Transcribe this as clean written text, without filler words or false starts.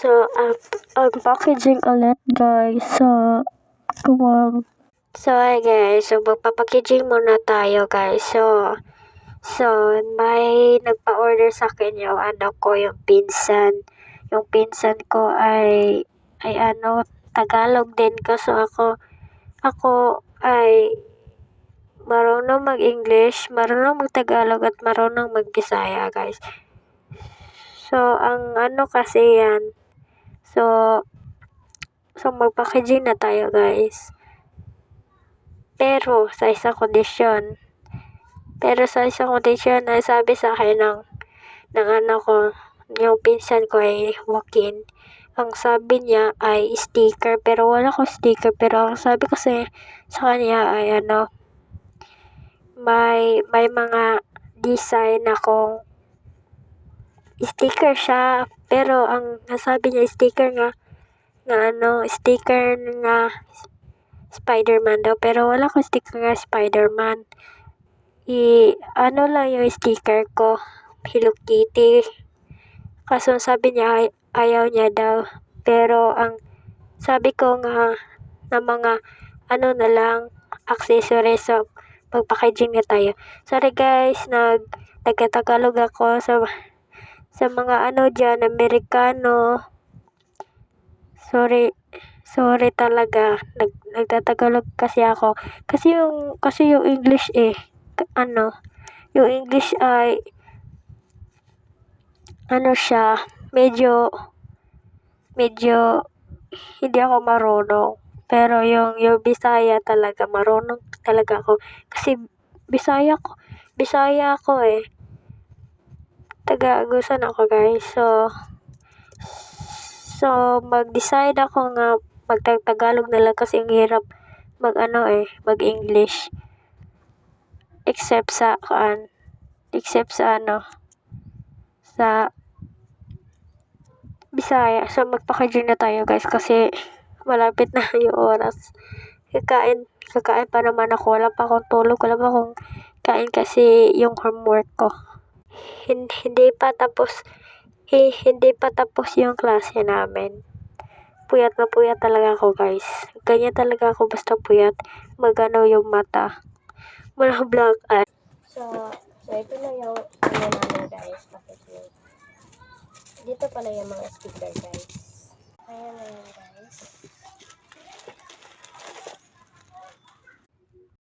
So, packaging ulit guys. Come on. So, hi guys. So, magpapackaging muna tayo guys. So, may nagpa-order sa akin yung ano ko, yung pinsan. Yung pinsan ko ay Tagalog din ko. So, ako ay marunong mag-English, marunong mag-Tagalog at marunong mag-Bisaya guys. So, ang ano kasi yan. So, magpackaging na tayo guys. Pero sa isang kondisyon. Ay sabi sa akin ng ano ko, yung pinsan ko ay walk-in. Ang sabi niya ay sticker, pero wala ko sticker. Pero ang sabi kasi sa kanya ay may mga design akong sticker siya. Pero ang nasabi niya sticker nga Spider-Man daw. Pero wala ko sticker nga Spider-Man. Lang yung sticker ko, Hello Kitty. Kaso sabi niya ayaw niya daw. Pero ang sabi ko nga na mga na lang, accessories. So, magpackaging na tayo. Sorry guys, nagtatagalog ako sa mga dyan, Amerikano. Sorry talaga. Nagtatagalog kasi ako. Kasi yung English yung English ay siya, medyo hindi ako marunong. Pero yung Bisaya talaga, marunong talaga ako. Kasi Bisaya ako eh. Taga-Agusan ako guys. So mag-decide ako nga magtagalog na lang kasi ang hirap mag-English. Except sa sa Bisaya. So magpackaging na tayo guys kasi malapit na yung oras. Kakain pa naman ako. Wala pa akong tulog. Wala pa akong kain kasi yung homework ko. Hindi pa tapos yung klase namin. Puyat na puyat talaga ako guys. Ganyan talaga ako basta puyat. Yung mata. Mga black eye. So ito na yung namin guys. Dito pala yung mga sticker guys. Ayan na yan guys.